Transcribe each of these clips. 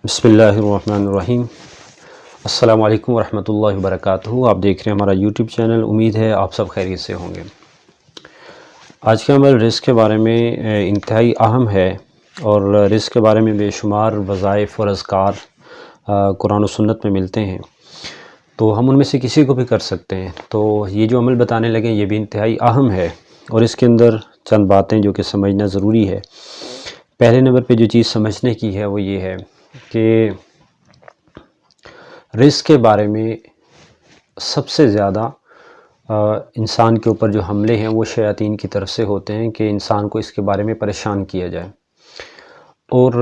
بسم اللہ الرحمن الرحیم۔ السلام علیکم ورحمۃ اللہ وبرکاتہ۔ آپ دیکھ رہے ہیں ہمارا یوٹیوب چینل، امید ہے آپ سب خیریت سے ہوں گے۔ آج کا عمل رزق کے بارے میں انتہائی اہم ہے، اور رزق کے بارے میں بے شمار وظائف اور اذکار قرآن و سنت میں ملتے ہیں، تو ہم ان میں سے کسی کو بھی کر سکتے ہیں۔ تو یہ جو عمل بتانے لگے یہ بھی انتہائی اہم ہے، اور اس کے اندر چند باتیں جو کہ سمجھنا ضروری ہے۔ پہلے نمبر پہ جو چیز سمجھنے کی ہے وہ یہ ہے کہ رزق کے بارے میں سب سے زیادہ انسان کے اوپر جو حملے ہیں وہ شیاطین کی طرف سے ہوتے ہیں کہ انسان کو اس کے بارے میں پریشان کیا جائے۔ اور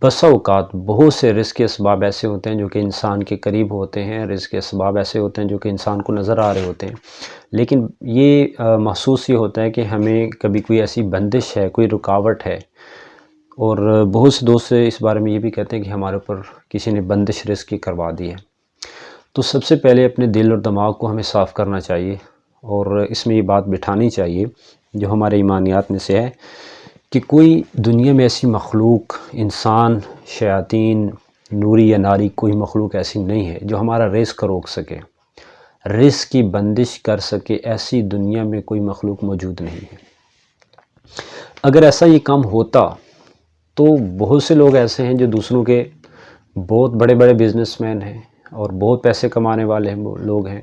بسا اوقات بہت سے رزق کے اسباب ایسے ہوتے ہیں جو کہ انسان کے قریب ہوتے ہیں، رزق کے اسباب ایسے ہوتے ہیں جو کہ انسان کو نظر آ رہے ہوتے ہیں، لیکن یہ محسوس یہ ہوتا ہے کہ ہمیں کبھی کوئی ایسی بندش ہے، کوئی رکاوٹ ہے۔ اور بہت سے دوست اس بارے میں یہ بھی کہتے ہیں کہ ہمارے اوپر کسی نے بندش رزق کی کروا دی ہے۔ تو سب سے پہلے اپنے دل اور دماغ کو ہمیں صاف کرنا چاہیے، اور اس میں یہ بات بٹھانی چاہیے جو ہمارے ایمانیات میں سے ہے کہ کوئی دنیا میں ایسی مخلوق، انسان، شیاطین، نوری یا ناری، کوئی مخلوق ایسی نہیں ہے جو ہمارا رزق روک سکے، رزق کی بندش کر سکے۔ ایسی دنیا میں کوئی مخلوق موجود نہیں ہے۔ اگر ایسا یہ کام ہوتا تو بہت سے لوگ ایسے ہیں جو دوسروں کے بہت بڑے بڑے بزنس مین ہیں اور بہت پیسے کمانے والے لوگ ہیں،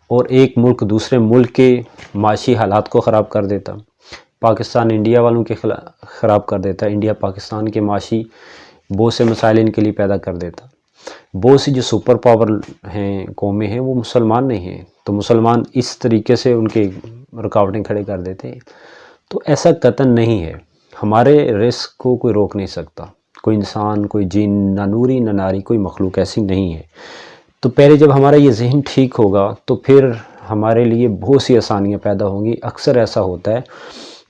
اور ایک ملک دوسرے ملک کے معاشی حالات کو خراب کر دیتا۔ پاکستان انڈیا والوں کے خراب کر دیتا، انڈیا پاکستان کے معاشی بہت سے مسائل ان کے لیے پیدا کر دیتا۔ بہت سی جو سپر پاور ہیں، قومیں ہیں، وہ مسلمان نہیں ہیں، تو مسلمان اس طریقے سے ان کے رکاوٹیں کھڑے کر دیتے ہیں۔ تو ایسا قطعاً نہیں ہے۔ ہمارے رزق کو کوئی روک نہیں سکتا، کوئی انسان، کوئی جن، نہ نوری نہ ناری، کوئی مخلوق ایسی نہیں ہے۔ تو پہلے جب ہمارا یہ ذہن ٹھیک ہوگا تو پھر ہمارے لیے بہت سی آسانیاں پیدا ہوں گی۔ اکثر ایسا ہوتا ہے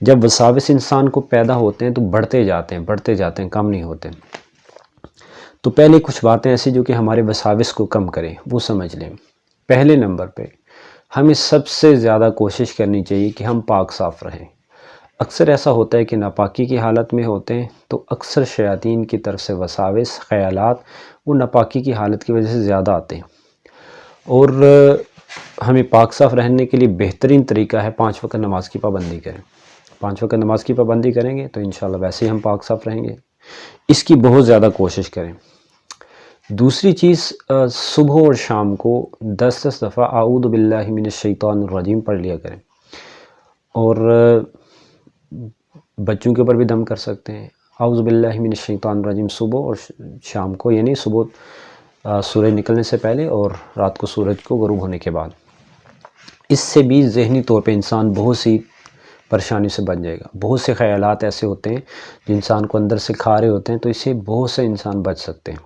جب وساوس انسان کو پیدا ہوتے ہیں تو بڑھتے جاتے ہیں، کم نہیں ہوتے۔ تو پہلے کچھ باتیں ایسی جو کہ ہمارے وساوس کو کم کریں وہ سمجھ لیں۔ پہلے نمبر پہ ہمیں سب سے زیادہ کوشش کرنی چاہیے کہ ہم پاک صاف رہیں۔ اکثر ایسا ہوتا ہے کہ ناپاکی کی حالت میں ہوتے ہیں تو اکثر شیاطین کی طرف سے وساوس، خیالات وہ ناپاکی کی حالت کی وجہ سے زیادہ آتے ہیں۔ اور ہمیں پاک صاف رہنے کے لیے بہترین طریقہ ہے 5 وقت نماز کی پابندی کریں۔ 5 وقت نماز کی پابندی کریں گے تو انشاءاللہ ویسے ہی ہم پاک صاف رہیں گے۔ اس کی بہت زیادہ کوشش کریں۔ دوسری چیز، صبح اور شام کو 10 دفعہ اعوذ باللہ من الشیطان الرجیم پڑھ لیا کریں۔ اور بچوں کے اوپر بھی دم کر سکتے ہیں، اعوذ باللہ من الشیطان الرجیم صبح اور شام کو، یعنی صبح سورج نکلنے سے پہلے اور رات کو سورج کو غروب ہونے کے بعد۔ اس سے بھی ذہنی طور پہ انسان بہت سی پریشانی سے بچ جائے گا۔ بہت سے خیالات ایسے ہوتے ہیں جو انسان کو اندر سے کھا رہے ہوتے ہیں، تو اس سے بہت سے انسان بچ سکتے ہیں۔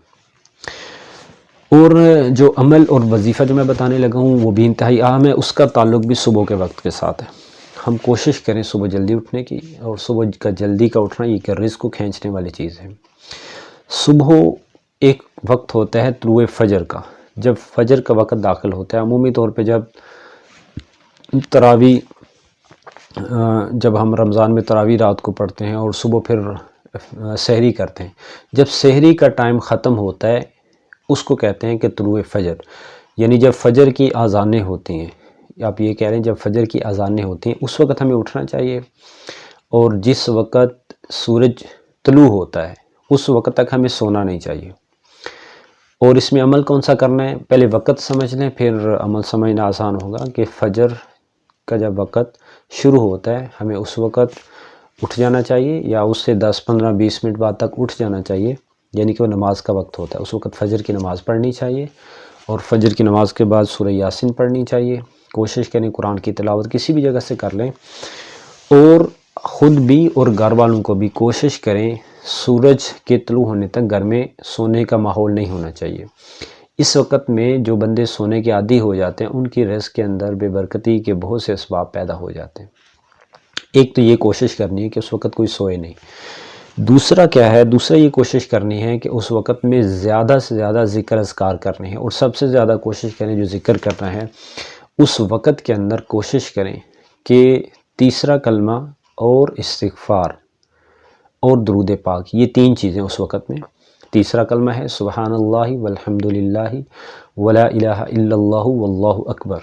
اور جو عمل اور وظیفہ جو میں بتانے لگا ہوں وہ بھی انتہائی اہم ہے، اس کا تعلق بھی صبح کے وقت کے ساتھ ہے۔ ہم کوشش کریں صبح جلدی اٹھنے کی، اور صبح کا جلدی کا اٹھنا یہ کہ رزق کو کھینچنے والی چیز ہے۔ صبح ایک وقت ہوتا ہے طلوع فجر کا، جب فجر کا وقت داخل ہوتا ہے۔ عمومی طور پہ جب ہم رمضان میں تراویح رات کو پڑھتے ہیں اور صبح پھر سحری کرتے ہیں، جب سحری کا ٹائم ختم ہوتا ہے اس کو کہتے ہیں کہ طلوع فجر، یعنی جب فجر کی اذانیں ہوتی ہیں، آپ یہ کہہ رہے ہیں جب فجر کی اذانیں ہوتی ہیں اس وقت ہمیں اٹھنا چاہیے، اور جس وقت سورج طلوع ہوتا ہے اس وقت تک ہمیں سونا نہیں چاہیے۔ اور اس میں عمل کون سا کرنا ہے، پہلے وقت سمجھ لیں، پھر عمل سمجھنا آسان ہوگا کہ فجر کا جب وقت شروع ہوتا ہے ہمیں اس وقت اٹھ جانا چاہیے، یا اس سے 10، 15، 20 منٹ بعد تک اٹھ جانا چاہیے، یعنی کہ وہ نماز کا وقت ہوتا ہے، اس وقت فجر کی نماز پڑھنی چاہیے، اور فجر کی نماز کے بعد سورہ یاسین پڑھنی چاہیے۔ کوشش کریں قرآن کی تلاوت کسی بھی جگہ سے کر لیں، اور خود بھی اور گھر والوں کو بھی کوشش کریں سورج کے طلوع ہونے تک گھر میں سونے کا ماحول نہیں ہونا چاہیے۔ اس وقت میں جو بندے سونے کے عادی ہو جاتے ہیں ان کی رزق کے اندر بے برکتی کے بہت سے اسباب پیدا ہو جاتے ہیں۔ ایک تو یہ کوشش کرنی ہے کہ اس وقت کوئی سوئے نہیں۔ دوسرا کیا ہے، دوسرا یہ کوشش کرنی ہے کہ اس وقت میں زیادہ سے زیادہ ذکر اذکار کرنے ہیں، اور سب سے زیادہ کوشش کریں جو ذکر کرنا ہے اس وقت کے اندر کوشش کریں کہ تیسرا کلمہ اور استغفار اور درود پاک، یہ 3 چیزیں اس وقت میں تیسرا کلمہ ہے سبحان اللہ والحمد للہ ولا الہ الا اللہ واللہ اکبر،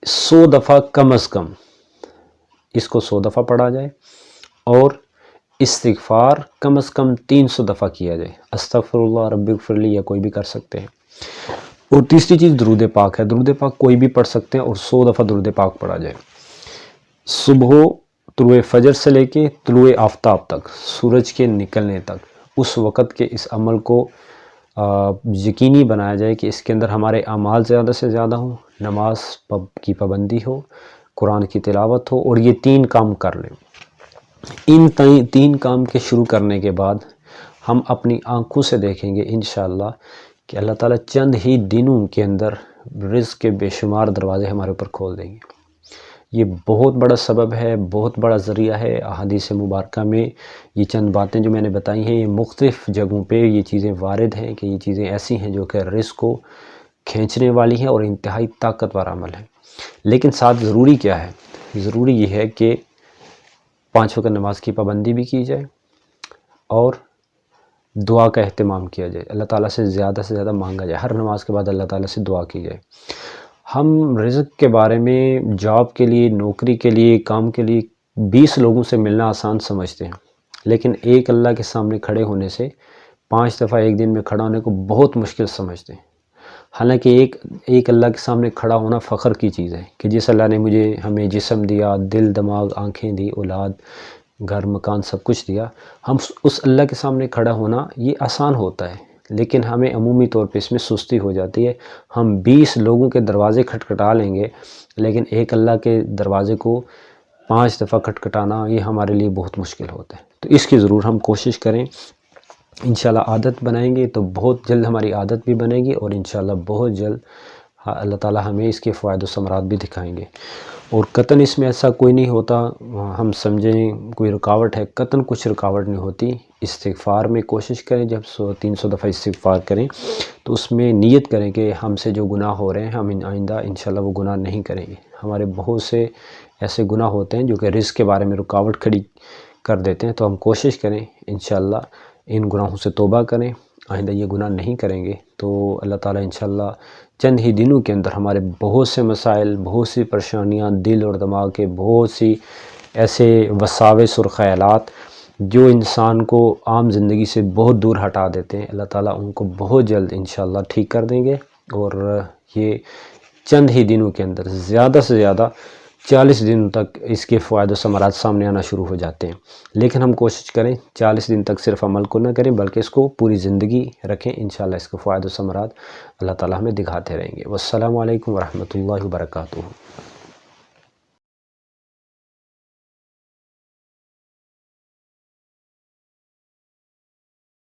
100 دفعہ کم از کم اس کو 100 دفعہ پڑھا جائے، اور استغفار کم از کم 300 دفعہ کیا جائے، استغفر اللہ رب اغفر لی، یا کوئی بھی کر سکتے ہیں۔ اور تیسری چیز درود پاک ہے، درود پاک کوئی بھی پڑھ سکتے ہیں، اور 100 دفعہ درود پاک پڑھا جائے۔ صبح طلوع فجر سے لے کے طلوع آفتاب تک، سورج کے نکلنے تک، اس وقت کے اس عمل کو یقینی بنایا جائے کہ اس کے اندر ہمارے اعمال زیادہ سے زیادہ ہوں، نماز کی پابندی ہو، قرآن کی تلاوت ہو، اور یہ 3 کام کر لیں۔ ان 3 کام کے شروع کرنے کے بعد ہم اپنی آنکھوں سے دیکھیں گے انشاءاللہ کہ اللہ تعالیٰ چند ہی دنوں کے اندر رزق کے بے شمار دروازے ہمارے اوپر کھول دیں گے۔ یہ بہت بڑا سبب ہے، بہت بڑا ذریعہ ہے۔ احادیث مبارکہ میں یہ چند باتیں جو میں نے بتائی ہیں، یہ مختلف جگہوں پہ یہ چیزیں وارد ہیں کہ یہ چیزیں ایسی ہیں جو کہ رزق کو کھینچنے والی ہیں اور انتہائی طاقتور عمل ہے۔ لیکن ساتھ ضروری کیا ہے؟ ضروری یہ ہے کہ 5 وقت نماز کی پابندی بھی کی جائے، اور دعا کا اہتمام کیا جائے، اللہ تعالیٰ سے زیادہ مانگا جائے، ہر نماز کے بعد اللہ تعالیٰ سے دعا کی جائے۔ ہم رزق کے بارے میں جاب کے لیے، نوکری کے لیے، کام کے لیے 20 لوگوں سے ملنا آسان سمجھتے ہیں، لیکن ایک اللہ کے سامنے کھڑے ہونے سے 5 دفعہ ایک دن میں کھڑا ہونے کو بہت مشکل سمجھتے ہیں۔ حالانکہ ایک اللہ کے سامنے کھڑا ہونا فخر کی چیز ہے کہ جس اللہ نے ہمیں جسم دیا، دل، دماغ، آنکھیں دی، اولاد، گھر، مکان، سب کچھ دیا، ہم اس اللہ کے سامنے کھڑا ہونا یہ آسان ہوتا ہے، لیکن ہمیں عمومی طور پہ اس میں سستی ہو جاتی ہے۔ ہم 20 لوگوں کے دروازے کھٹکھٹا لیں گے، لیکن ایک اللہ کے دروازے کو 5 دفعہ کھٹکھٹانا یہ ہمارے لیے بہت مشکل ہوتا ہے۔ تو اس کی ضرور ہم کوشش کریں، انشاءاللہ عادت بنائیں گے تو بہت جلد ہماری عادت بھی بنے گی، اور انشاءاللہ بہت جلد اللہ تعالیٰ ہمیں اس کے فوائد و ثمرات بھی دکھائیں گے۔ اور قطعاً اس میں ایسا کوئی نہیں ہوتا ہم سمجھیں کوئی رکاوٹ ہے، قطعاً کچھ رکاوٹ نہیں ہوتی۔ استغفار میں کوشش کریں، جب 300 دفعہ استغفار کریں تو اس میں نیت کریں کہ ہم سے جو گناہ ہو رہے ہیں ہم آئندہ انشاءاللہ وہ گناہ نہیں کریں گے۔ ہمارے بہت سے ایسے گناہ ہوتے ہیں جو کہ رزق کے بارے میں رکاوٹ کھڑی کر دیتے ہیں، تو ہم کوشش کریں انشاءاللہ ان گناہوں سے توبہ کریں، آئندہ یہ گناہ نہیں کریں گے، تو اللہ تعالیٰ انشاءاللہ چند ہی دنوں کے اندر ہمارے بہت سے مسائل، بہت سی پریشانیاں، دل اور دماغ کے بہت سی ایسے وساوس اور خیالات جو انسان کو عام زندگی سے بہت دور ہٹا دیتے ہیں، اللہ تعالیٰ ان کو بہت جلد انشاءاللہ ٹھیک کر دیں گے۔ اور یہ چند ہی دنوں کے اندر زیادہ سے زیادہ 40 دن تک اس کے فوائد و ثمرات سامنے آنا شروع ہو جاتے ہیں، لیکن ہم کوشش کریں 40 دن تک صرف عمل کو نہ کریں بلکہ اس کو پوری زندگی رکھیں، انشاءاللہ اس کے فوائد و ثمرات اللہ تعالیٰ ہمیں دکھاتے رہیں گے۔ والسلام علیکم ورحمۃ اللہ وبرکاتہ۔